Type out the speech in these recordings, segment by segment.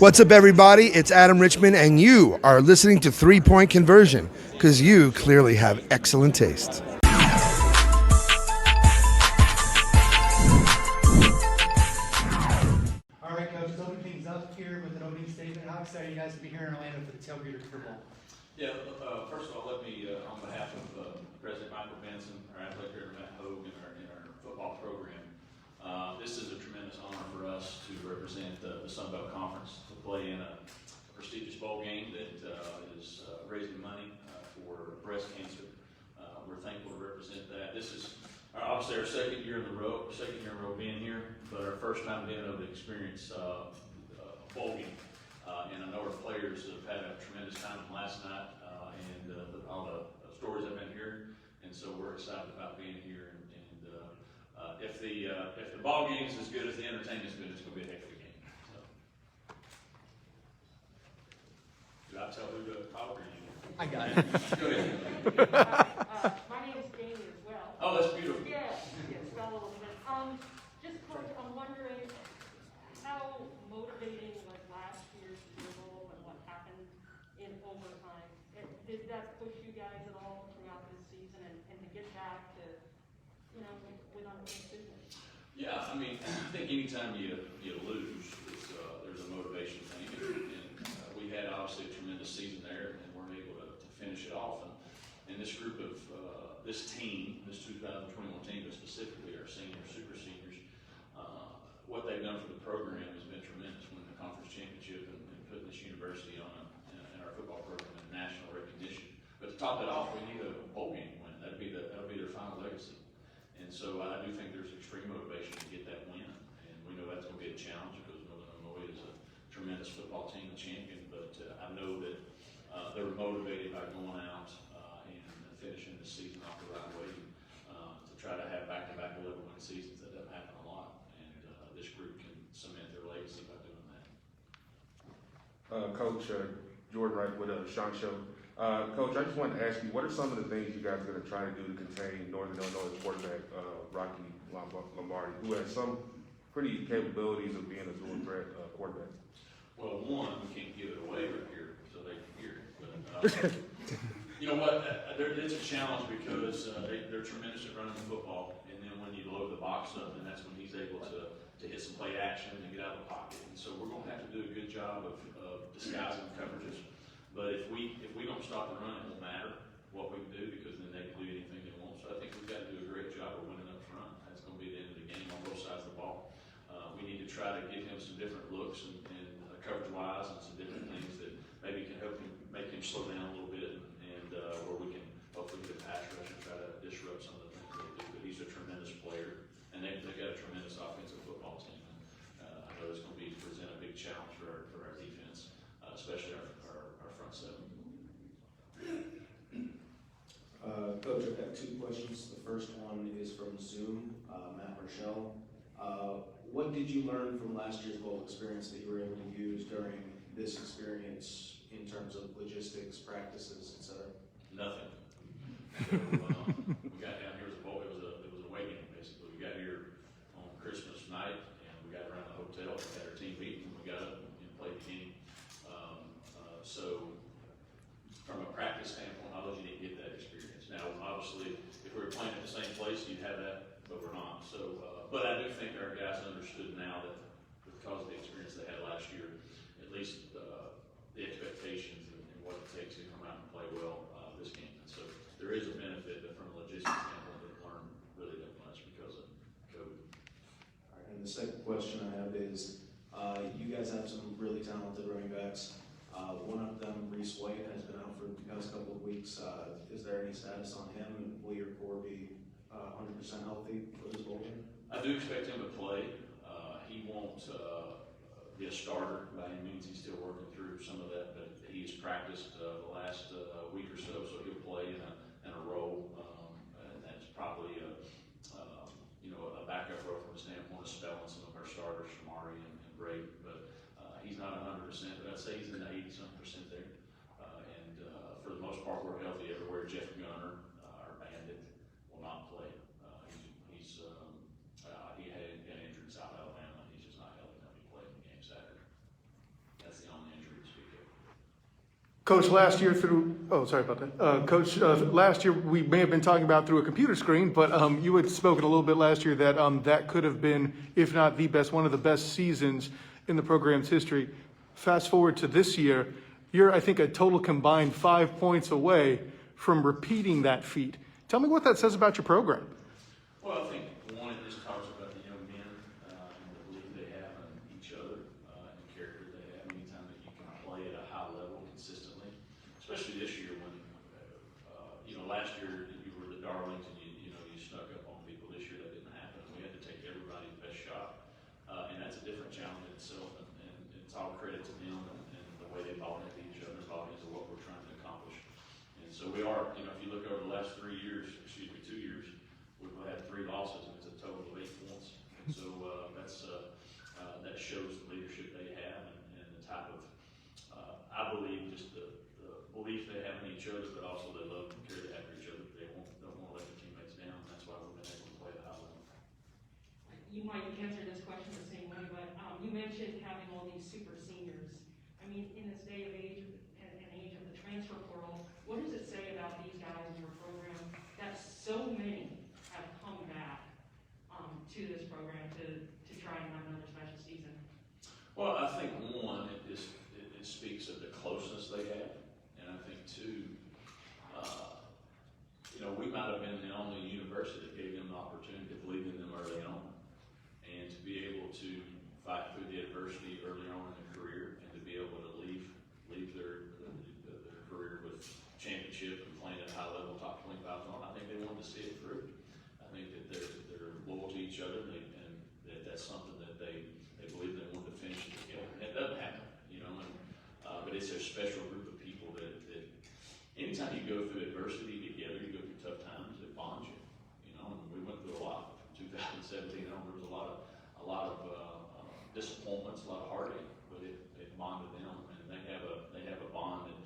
What's up, everybody? It's Adam Richmond, and you are listening to 3 Point Conversion, because you clearly have excellent taste. All right, Coach, let's open things up here with an opening statement. How excited are you guys to be here in Orlando for the Tailgater Super Bowl? Yeah, first of all, let me, on behalf of President Michael Benson, our athletic director Matt Hogue, and our football program, this is a tremendous honor for us to represent the Sun Belt Conference, to play in a prestigious bowl game that is raising money for breast cancer. We're thankful to represent that. This is obviously our second year in a row being here, but our first time being able to experience a bowl game. And I know our players have had a tremendous time last night, and all the stories I've been hearing, and so we're excited about being here. And if the ball game is as good as the entertainment's good, it's going to be a heck of a game. So, did I tell who to call or you? I got it. Go ahead. My name is Jamie as well. Oh, that's beautiful. Yes, spell a little bit. Just Coach, I'm wondering how motivating was last year's Super Bowl and what happened in overtime? Did that push you guys at all throughout this season and to get back to, win unfinished business? Yeah, I mean, I think anytime you lose, there's a motivation thing, and we had obviously a tremendous season there, and weren't able to finish it off. And this group of this team, this 2021 team, but specifically our seniors, super seniors, what they've done for the program has been tremendous. Winning the conference championship and putting this university on in our football program in national recognition. But to top that off, we need a bowl game win. That'll be their final legacy. And so I do think there's extreme motivation to get that win. And we know that's going to be a challenge because Northern Illinois is a tremendous football team, a champion. But I know that they're motivated by going out and finishing the season off the right way to try to have back-to-back 11-win seasons. That doesn't happen a lot. And this group can cement their legacy by doing that. Coach Jordan Wright with Sean Show. Coach, I just wanted to ask you, what are some of the things you guys are going to try to do to contain Northern Illinois quarterback Rocky Lombardi, who has some pretty capabilities of being a dual threat quarterback? Well, one, we can't give it away right here so they can hear it. But you know what? It's a challenge because they're tremendous at running the football, and then when you load the box up, then that's when he's able to hit some play action and get out of the pocket. And so we're going to have to do a good job of disguising coverages. But if we don't stop the run, it won't matter what we do because then they can do anything they want. So I think we've got to do a great job of winning up front. That's going to be the end of the game on both sides of the ball. We need to try to give him some different looks and coverage-wise and some different things that maybe can help him, make him slow down a little bit and where we can hopefully get a pass rush and try to disrupt some of the things they do. But he's a tremendous player and they've got a tremendous offensive football team. I know it's going to present a big challenge for our defense, especially our front seven. Coach, I've got two questions. The first one is from Zoom, Matt Rochelle. What did you learn from last year's bowl experience that you were able to use during this experience in terms of logistics, practices, etc.? Nothing. We got down here as a bowl. It was a away game basically. We got here on Christmas night and we got around the hotel. We had our team meeting. We got up and played the game. So from a practice standpoint, obviously you didn't get that experience. Now, obviously, if we were playing at the same place, you'd have that, but we're not. So, but I do think our guys understood now that because of the experience they had last year, at least the expectations and what it takes to come out and play well this game. And so there is a benefit, but from a logistics standpoint, we didn't learn really that much because of COVID. All right, and the second question I have is, you guys have some really talented running backs. One of them, Reese White, has been out for the past couple of weeks. Is there any status on him? And will your core be 100% healthy for this bowl game? I do expect him to play. He won't be a starter by any means. He's still working through some of that, but he's practiced the last week or so he'll play in a role, and that's probably a backup role from the standpoint of spelling some of our starters, Shamari and Brady, but he's not 100%, but I'd say he's in the 80-something% there. And for the most part, we're healthy everywhere. Jeff Gunner, our bandit, will not play. He had an injury in South Alabama. He's just not healthy enough to play in the game Saturday. That's the Coach, last year sorry about that. Coach, last year we may have been talking about through a computer screen, but you had spoken a little bit last year that that could have been, if not the best, one of the best seasons in the program's history. Fast forward to this year, you're, I think, a total combined 5 points away from repeating that feat. Tell me what that says about your program. Well, I think, one, it just talks about the young men and the belief they have in each other and the character they have anytime that you can play at a high level consistently. Especially this year when, last year you were the darlings and you snuck up on people. This year that didn't happen. We had to take everybody's best shot. And that's a different challenge in itself. And it's all credit to them and the way they bought into each other, bought into what we're trying to accomplish. And so we are, if you look over the last 2 years, we've had 3 losses, and it's a total of 8 points. And so that shows the leadership they have and the type of, I believe, just the belief they have in each other, but also the love and care they have for each other. They don't want to let their teammates down, and that's why we've been able to play at a high level. You might answer this question the same way, but you mentioned having all these super seniors. I mean, in this day of age and age of the transfer portal, what does it say about these guys in your program that so many have come back to this program to try and have another special season? Well, I think, one, it speaks of the closeness they have. And I think, two, we might have been the only university that gave them the opportunity to believe in them early on. And to be able to fight through the adversity early on in their career and to be able to leave their career with championship and playing at a high level, top 25 on, I think they wanted to see it through. I think that they're loyal to each other and that's something that they believe they wanted to finish it together. And it doesn't happen, but it's a special group of people that anytime you go through adversity together, you go through tough times, it bonds you, and we went through a lot. From 2017 on, there was a lot of disappointments, a lot of heartache, but it bonded them, and they have a bond that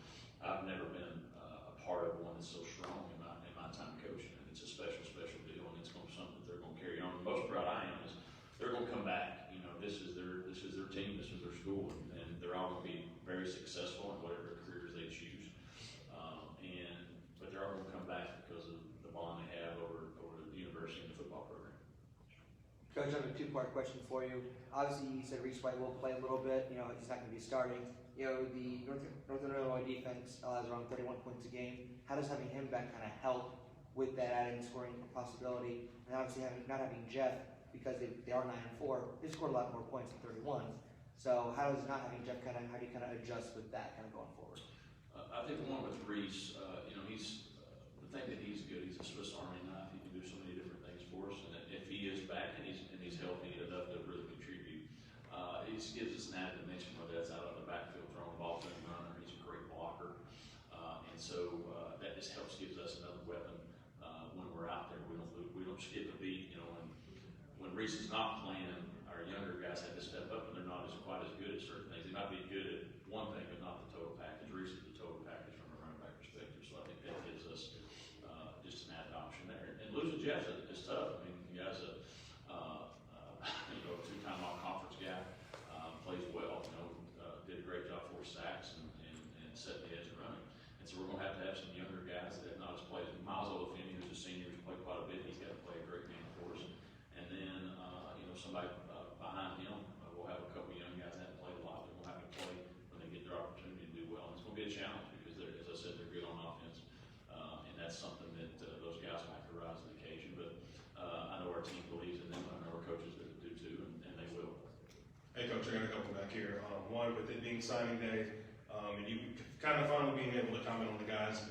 I've never been a part of one that's so strong in my time coaching, and it's a special deal, and it's going to be something that they're going to carry on. The most proud I am is they're going to come back. This is their team, this is their school, and they're all going to be very successful in whatever careers they choose. But they're all going to come back because of the bond they have over the university and the football program. Coach, I have a 2-part question for you. Obviously, you said Reese White will play a little bit. He's not going to be starting. The Northern Illinois defense allows around 31 points a game. How does having him back kind of help with that added scoring possibility? And obviously, not having Jeff, because they are 9-4, they scored a lot more points than 31. So how does not having Jeff how do you kind of adjust with that kind of going forward? I think one with Reese, he's the thing that he's good. He's a Swiss Army knife. He can do so many different things for us. And if he is back and he's healthy enough to really contribute, it just gives us an added dimension. Whether that's out on the backfield throwing the ball to him, runner, he's a great blocker, and so that just gives us another weapon when we're out there. We don't skip a beat. When Reese is not playing, our younger guys have to step up, and they're not quite as good at certain things. They might be good at one thing, but not the total package. Reese is the total package from a running back perspective, so I think that gives us just an added option there. And losing Jeff is tough. I mean, the guy's a 2-time all-conference guy, plays well. Did a great job, 4 sacks, and set the edge of running. And so we're going to have some younger guys that have not as played. Miles Olafini, who's a senior, who's played quite a bit. He's got to play a great game for us. And then somebody behind him. We'll have a couple young guys that haven't played a lot, but we'll have to play when they get their opportunity to do well. And it's going to be a challenge because, as I said, they're good on offense, and that's something that those guys will have to rise to the occasion. But I know our team believes in them, and I know our coaches do too, and they will. Hey, Coach, I got a couple back here. One, with it being signing day, and you kind of finally being able to comment on the guys,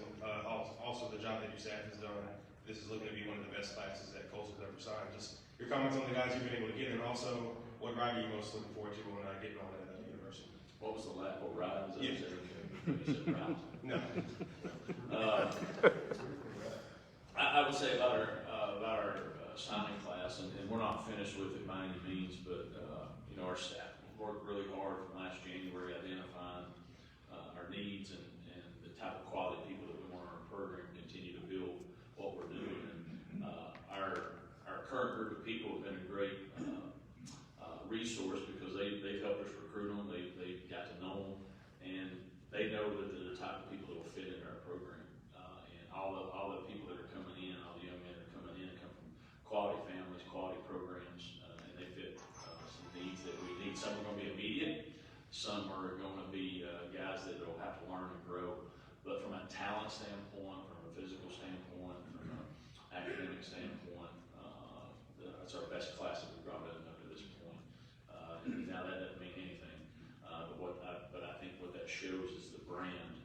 also the job that your staff has done. This is looking to be one of the best classes that Colts has ever signed. Just your comments on the guys you've been able to get, and also what ride are you most looking forward to when getting on at the university? What was the last? What ride? Yeah. You said ride. No. I would say about our signing class, and we're not finished with it by any means, but our staff worked really hard from last January identifying our needs and the type of quality people that we want in our program, continue to build what we're doing. And our current group of people have been a great resource because they've helped us recruit them. They got to know them, and they know that they're the type of talent standpoint, from a physical standpoint, from an academic standpoint. That's our best class that we've brought in up to this point. Now that doesn't mean anything, but I think what that shows is the brand,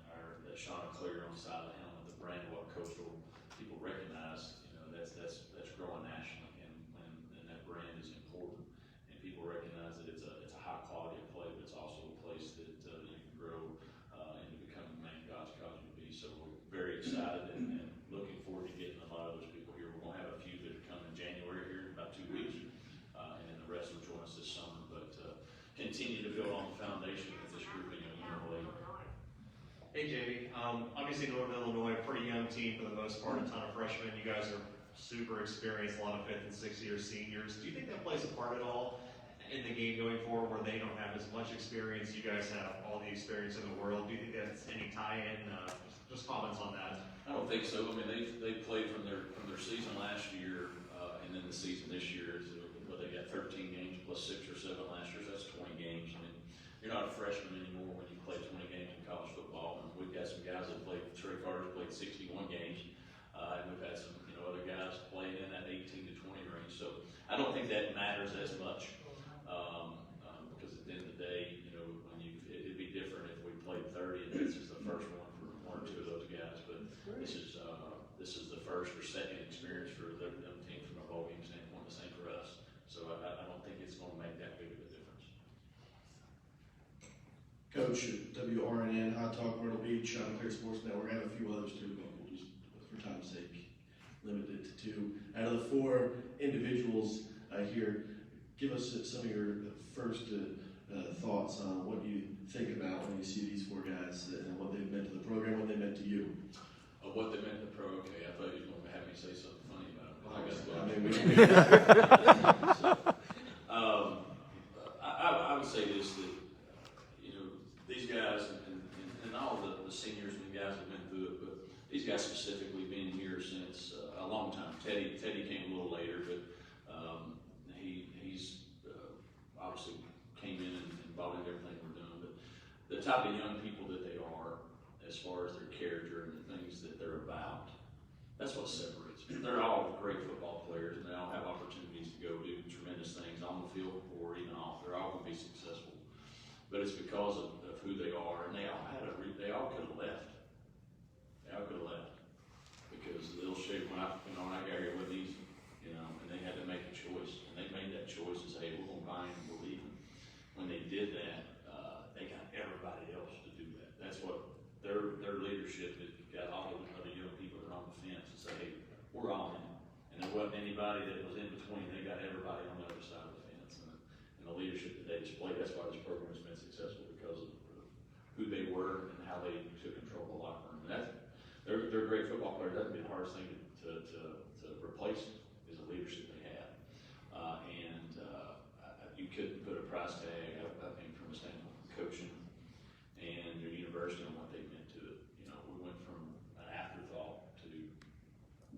that shone clear on the side of the helmet, the brand of what Coastal people recognize. That's growing nationally, and that brand is important, and people recognize that it's a high quality of play, but it's also a place that you can grow into becoming the man God's called you to be. So we're very excited and looking forward to getting a lot of those people here. We're going to have a few that are coming in January here in about 2 weeks, and then the rest will join us this summer. But continue to build on the foundation that this group of young men are laying. Hey Jamie, obviously Northern Illinois, a pretty young team for the most part, a ton of freshmen. You guys are super experienced, a lot of 5th and 6th year seniors. Do you think that plays a part at all in the game going forward, where they don't have as much experience? You guys have all the experience in the world. Do you think that's any tie-in? Just comments on that. I don't think so. I mean, they played from their season last year, and then the season this year. Well, they got 13 games plus 6 or 7 last year. So that's 20 games. I mean, you're not a freshman anymore when you play 20 games in college football. And we've got some guys that played. Trey Carter's played 61 games, and we've had some other guys playing in that 18 to 20 range. So I don't think that matters as much, because at the end of the day, when it'd be different if we played 30 and this is the first one for 1 or 2 of those guys. But this is the first or second experience for them team from a ball game standpoint. The same for us. So I don't think it's going to make that big of a difference. Coach at WRNN, Hot Talk, Myrtle Beach, Clear Sports Network. I have a few others too, but we'll just, for time's sake, limit it to 2. Out of the 4 individuals here, give us some of your first thoughts on what you think about when you see these 4 guys and what they've meant to the program, what they meant to you. What they meant to the pro, okay, I thought you were going to have me say something funny about it. I would say this, that these guys and all the seniors and the guys have been through it, but these guys specifically been here since a long time. Teddy came a little later, but he's obviously came in and bought into everything we're doing. But the type of young people that they are, as far as their character and the things that they're about, that's what separates them. They're all great football players, and they all have opportunities to go do tremendous things on the field or even off. They're all going to be successful, but it's because of who they are, and they all could have left. They all could have left, because they'll show when I got here with these, and they had to make a choice, and they made that choice and say, hey, we're going to buy him, we're leaving. When they did that, they got everybody else to do that. That's what their leadership has got. All of the other young people that are on the fence and say, hey, we're all in. And there wasn't anybody that was in between. They got everybody on the other side of the fence, and the leadership that they displayed. That's why this program has been successful, because of who they were and how they took control of the locker room. And they're great football players. That'd be the hardest thing to replace, is the leadership they have. You couldn't put a price tag, I think, from a standpoint of coaching and their university on what they meant to it. We went from an afterthought to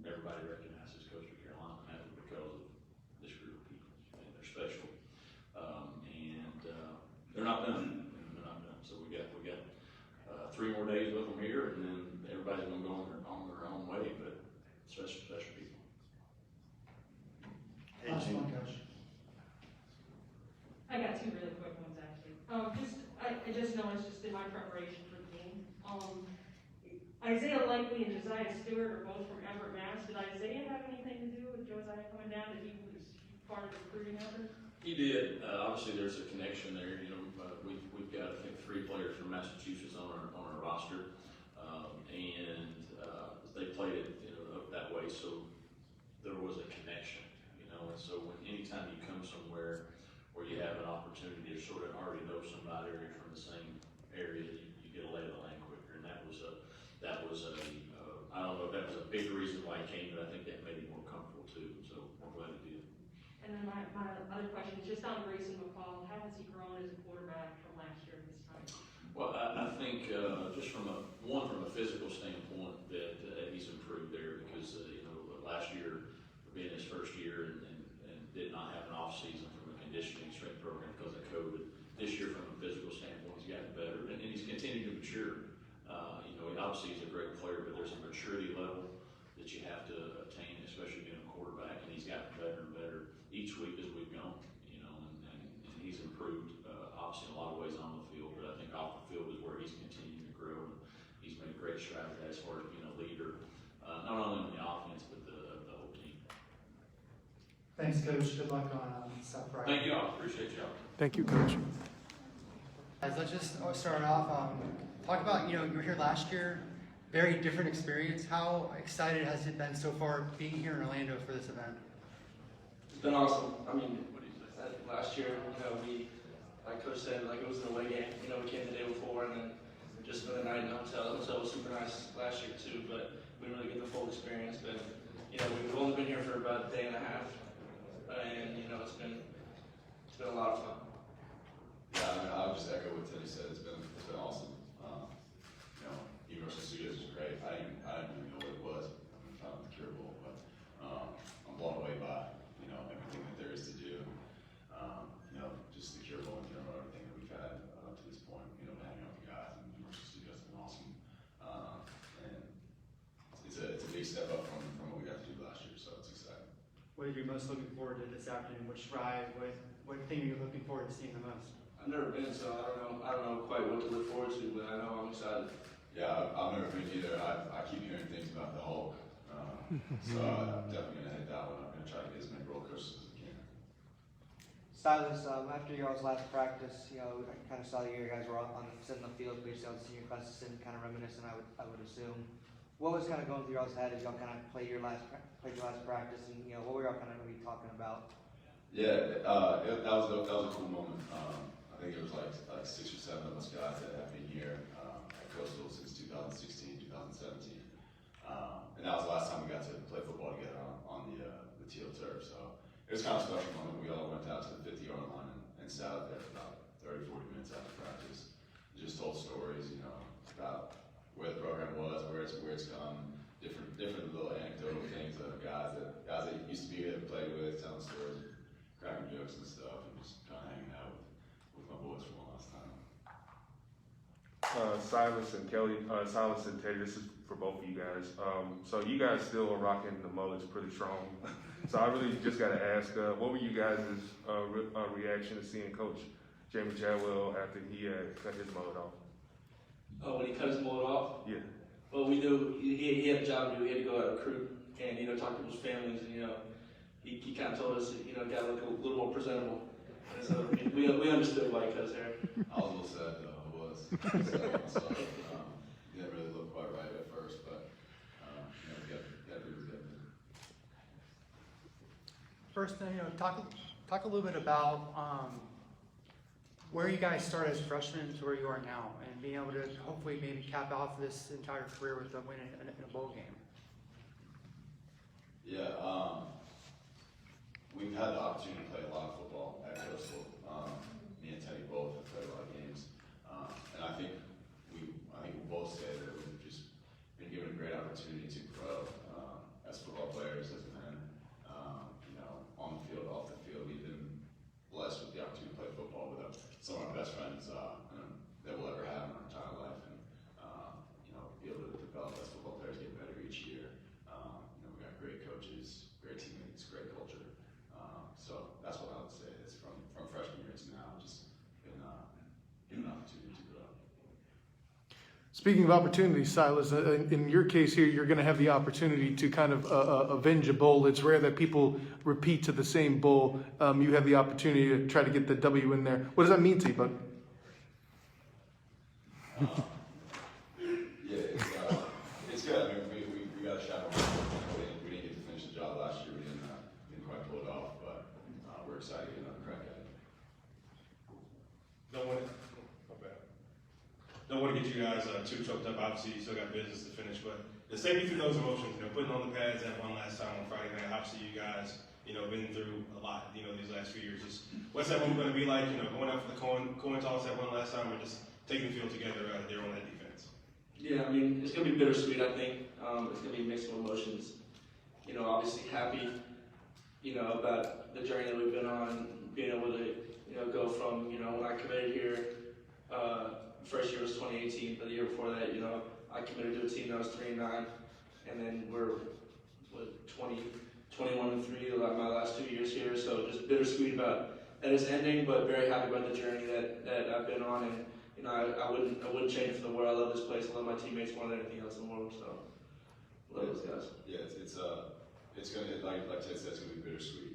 everybody recognizes Coastal Carolina, and that was because of this group of people, and they're special. They're not done. They're not done. So we got 3 more days with them here, and then everybody's going to go on their own way. But special people. Last one, Coach. I got 2 really quick ones, actually. I just noticed, just in my preparation for the game, Isaiah Likely and Josiah Stewart are both from Everett, Mass. Did Isaiah have anything to do with Josiah coming down? That he was part of the recruiting effort? He did. Obviously, there's a connection there. We've got, I think, 3 players from Massachusetts on our roster, and they played it that way. So there was a connection, And so anytime you come somewhere where you have an opportunity to sort of already know somebody or you're from the same area, you get a lay of the land quicker. And that was I don't know if that was a big reason why he came, but I think that made him more comfortable too. So we're glad he did. And then my other question is just on Grayson Mccall. How has he grown as a quarterback from last year at this time? Well, I think just from a physical standpoint that he's improved there, because last year being his first year and did not have an off season from a conditioning strength program because of COVID. This year, from a physical standpoint, he's gotten better, and he's continued to mature. Obviously he's a great player, but there's a maturity level that you have to attain, especially being a quarterback, and he's gotten better and better each week as we've gone, and he's improved, obviously in a lot of ways on the field, but I think off the field is where he's continuing to grow, and he's made great strides as far as being a leader, not only in the offense, but the whole team. Thanks, Coach. Good luck on South Friday. Thank you all, appreciate y'all. Thank you, Coach. Guys, let's just start off. Talk about, you were here last year, very different experience. How excited has it been so far being here in Orlando for this event? It's been awesome. I mean, last year, we, like Coach said, like it was an away game. We came the day before and then just spent the night in the hotel. The hotel was super nice last year too, but we didn't really get the full experience. But, we've only been here for about a day and a half, and, it's been a lot of fun. Yeah, I mean, I'll just echo what Teddy said. It's been awesome. University Studios is great. I didn't even know what it was. I'm trying to cure bowl, but I'm blown away by everything that there is to do. Just the cure bowl in general, everything that we've had up to this point. Hanging out with the guys and University Studios has been awesome. And it's a big step up from what we got to do last year, so it's exciting. What are you most looking forward to this afternoon? Which ride? What thing are you looking forward to seeing the most? I've never been, so I don't know quite what to look forward to, but I know I'm excited. Yeah, I've never been either. I keep hearing things about the Hulk, so I'm definitely gonna hit that one. I'm gonna try to get as many roller coasters as I can. Silas, after your last practice, I kind of saw you guys were sitting on the field, basically on the senior class, sitting kind of reminiscent, I would assume. What was kind of going through y'all's head as y'all kind of played your last practice, and what were y'all kind of really talking about? Yeah, that was a cool moment. I think it was like 6 or 7 of us guys that have been here at Coastal since 2016, 2017. And that was the last time we got to play football together on the teal turf. So it was kind of a special moment. We all went out to the 50-yard line and sat out there for about 30, 40 minutes after practice. Just told stories, about where the program was, where it's come, different little anecdotal things of guys that used to be here to play with, telling stories, cracking jokes and stuff, and just kind of hanging out with my boys for one last time. Silas and Kelly, Silas and Teddy, this is for both of you guys. So you guys still are rocking the mullets pretty strong. So I really just got to ask, what were you guys' reaction to seeing Coach Jamie Chadwell after he had cut his mullet off? Oh, when he cut his mullet off? Yeah. Well, we knew he had a job to do. He had to go out and recruit and, talk to people's families, and, he kind of told us, got to look a little more presentable. And so we understood why he cut his hair. I was a little sad though, I was. So, didn't really look quite right at first, but we got to do what we got to do. First thing, talk a little bit about where you guys started as freshmen to where you are now, and being able to hopefully maybe cap off this entire career with a win in a bowl game. Yeah, we've had the opportunity to play a lot of football at Coastal. Me and Teddy both have played a lot of games, and I think we both say that we've just been given a great opportunity to grow as football players, as men. On the field, off the field, we've been blessed with the opportunity to play football with some of our best friends that we'll ever have in our entire life, and be able to develop as football players, get better each year. We got great coaches, great teammates, great culture. So that's what I would say. It's from freshman year to now, just been given an opportunity to grow. Speaking of opportunities, Silas, in your case here, you're going to have the opportunity to kind of avenge a bowl. It's rare that people repeat to the same bowl. You have the opportunity to try to get the W in there. What does that mean to you, bud? Yeah, it's good. I mean, we got a shot. We didn't get to finish the job last year. We didn't quite pull it off, but we're excited to get another crack at it. Don't want to get you guys too choked up. Obviously, you still got business to finish, but to save you through those emotions, putting on the pads that one last time on Friday night. Obviously, you guys, been through a lot, these last few years. Just what's that moment going to be like? Going up for the coin toss that one last time, or just taking the field together there on that defense? Yeah, I mean, it's going to be bittersweet, I think. It's going to be mixed emotions. Obviously happy, about the journey that we've been on, being able to, go from, when I committed here, first year was 2018, but the year before that, I committed to a team that was 3-9, and then we're 21-3 my last 2 years here. So just bittersweet about that it's ending, but very happy about the journey that I've been on, and I wouldn't change it for the world. I love this place. I love my teammates more than anything else in the world. So love those guys. Yeah, it's gonna like Ted said, it's gonna be bittersweet.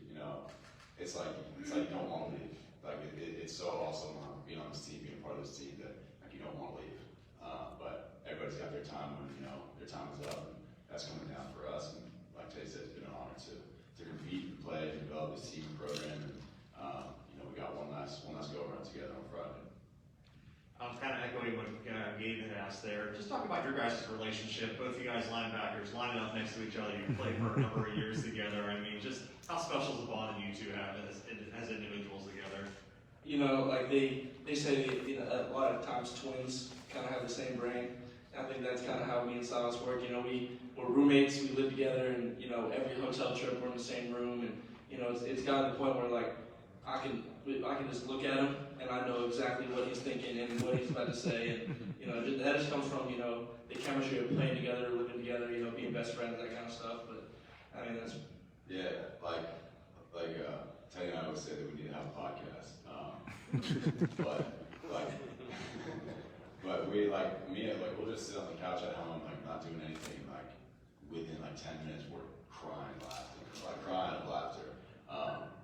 It's like you don't want to leave. Like it's so awesome being on this team, being a part of this team that like you don't want to leave. But everybody's got their time when their time is up, and that's coming down for us. And like Ted said, it's been an honor to compete and play and develop this team and program. And we got one last go around together on Friday. I'm kind of echoing what Gabe had asked there. Just talk about your guys' relationship. Both you guys linebackers lining up next to each other. You played for a number of years together. I mean, just how special is the bond that you two have as individuals together? Like they say, a lot of times twins kind of have the same brain. I think that's kind of how me and Silas work. We're roommates, we live together, and every hotel trip we're in the same room, and it's gotten to the point where like I can just look at him and I know exactly what he's thinking and what he's about to say, and that just comes from the chemistry of playing together, living together, being best friends, that kind of stuff. But I mean that's like Teddy and I always say that we need to have a podcast, but we we'll just sit on the couch at home not doing anything, within 10 minutes we're crying of laughter.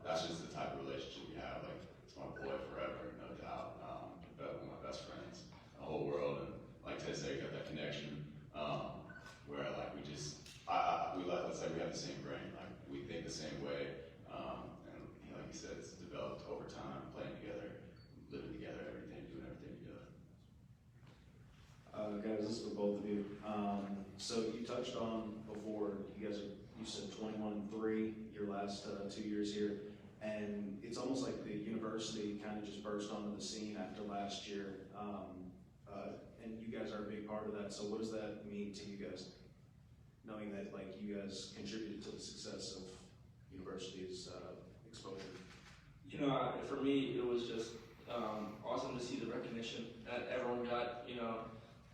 That's just the type of relationship we have. It's my boy forever, no doubt. One of my best friends in the whole world, and like Ted said, we got that connection where let's say we have the same brain, we think the same way, and like you said, it's developed over time, playing together, living together, doing everything together. Guys, this is for both of you. So you touched on before, you said 21-3 your last 2 years here, and it's almost like the university kind of just burst onto the scene after last year, and you guys are a big part of that. So what does that mean to you guys, knowing that you guys contributed to the success of university's exposure? For me, it was just awesome to see the recognition that everyone got.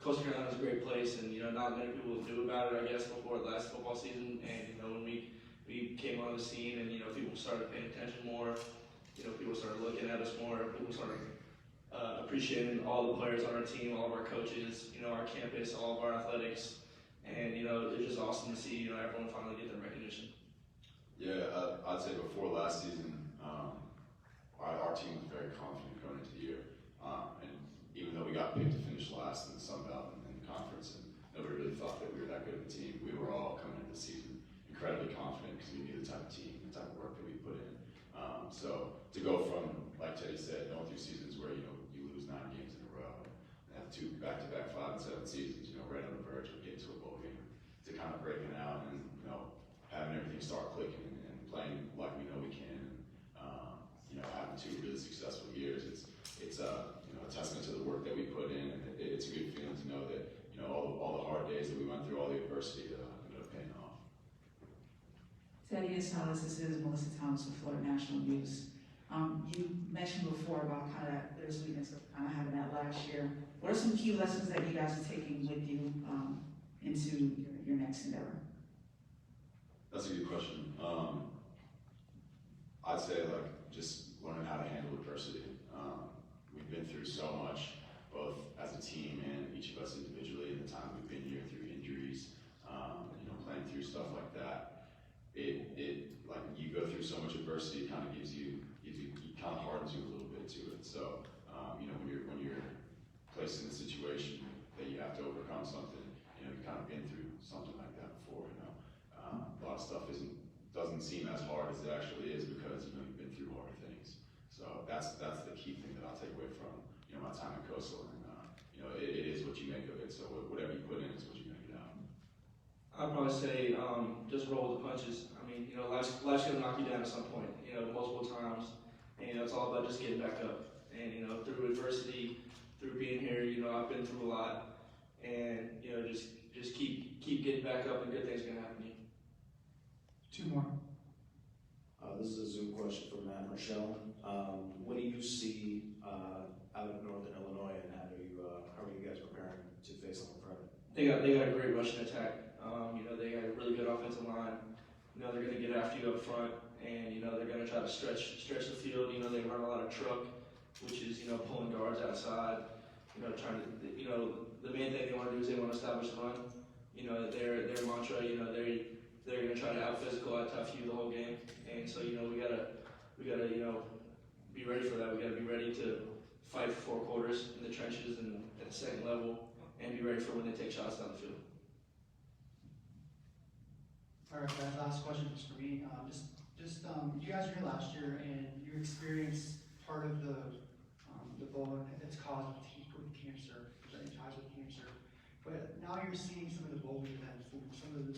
Coastal Carolina is a great place, and not many people knew about it, I guess, before the last football season. And when we came on the scene, and people started paying attention more, people started looking at us more, people started appreciating all the players on our team, all of our coaches, our campus, all of our athletics, and it's just awesome to see everyone finally get that recognition. Yeah, I'd say before last season, our team was very confident going into the year, and even though we got picked to finish last in the Sun Belt and in the conference, and nobody really thought that we were that good of a team, we were all coming into the season incredibly confident because we knew the type of team, the type of work that we put in. So to go from, like Teddy said, going through seasons where you lose 9 games in a row, and have 2 back-to-back 5 and 7 seasons, right on the verge of getting to a bowl game, to kind of breaking out and having everything start clicking and playing like we know we can, and having 2 really successful years, it's a testament to the work that we put in, and it's a good feeling to know that all the hard days that we went through, all the adversity, ended up paying off. Teddy and Silas, this is Melissa Thomas with Florida National News. You mentioned before about kind of that bittersweetness of kind of having that last year. What are some key lessons that you guys are taking with you into your next endeavor? That's a good question. I'd say just learning how to handle adversity. We've been through so much, both as a team and each of us individually, in the time we've been here through injuries, playing through stuff like that. You go through so much adversity, it kind of kind of hardens you a little bit to it. So, when you're placed in a situation that you have to overcome something, you've kind of been through something like that before. A lot of stuff doesn't seem as hard as it actually is because you've been through harder things. So that's the key thing that I'll take away from my time at Coastal, and it is what you make of it. So whatever you put in is what you make it out. I'd probably say just roll with the punches. I mean, life's gonna knock you down at some point, multiple times, and it's all about just getting back up. And through adversity, through being here, I've been through a lot, and just keep getting back up, and good things are gonna happen to you. 2 more. This is a Zoom question for Matt and Rochelle. What do you see out of Northern Illinois, and how they got a great rushing attack. They got a really good offensive line. They're going to get after you up front, and they're going to try to stretch the field. They run a lot of truck, which is pulling guards outside. Trying to the main thing they want to do is they want to establish the run. Their mantra. They're going to try to out physical, out tough you the whole game, and so we gotta be ready for that. We gotta be ready to fight for 4 quarters in the trenches and at the second level, and be ready for when they take shots down the field. All right, guys, last question is for me. You guys were here last year, and you experienced part of the bowl that's caused with cancer, ties with cancer. But now you're seeing some of the bowl events and some of the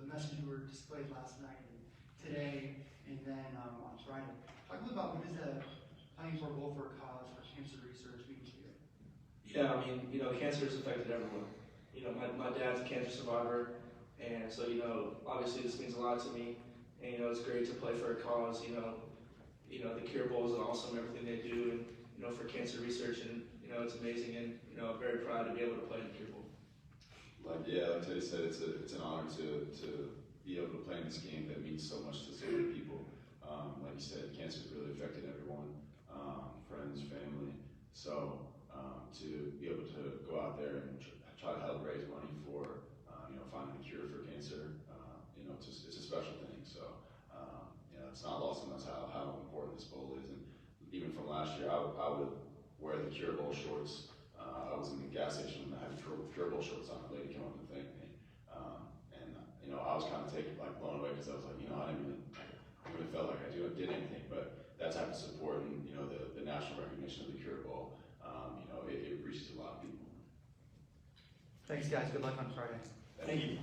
messages were displayed last night and today, and then on Friday. Talk a little about what is that playing for a bowl for a cause for cancer research mean to you? Yeah, cancer has affected everyone. My dad's a cancer survivor, and so obviously this means a lot to me. And it's great to play for a cause. The Cure Bowl is awesome, everything they do, and for cancer research, and it's amazing, and I'm very proud to be able to play in the Cure Bowl. Like Teddy said, it's an honor to be able to play in this game that means so much to so many people. Like you said, cancer's really affected everyone, friends, family. So to be able to go out there and try to help raise money for finding a cure for cancer, it's a special thing. So it's not lost on us how important this bowl is. And even from last year, I would wear the Cure Bowl shorts. I was in the gas station and I had Cure Bowl shorts on. A lady came up and thanked me, and I was kind of blown away because I was like, I didn't really felt like I did anything, but that type of support and the national recognition of the Cure Bowl, it reaches a lot of people. Thanks, guys. Good luck on Friday. Thank you.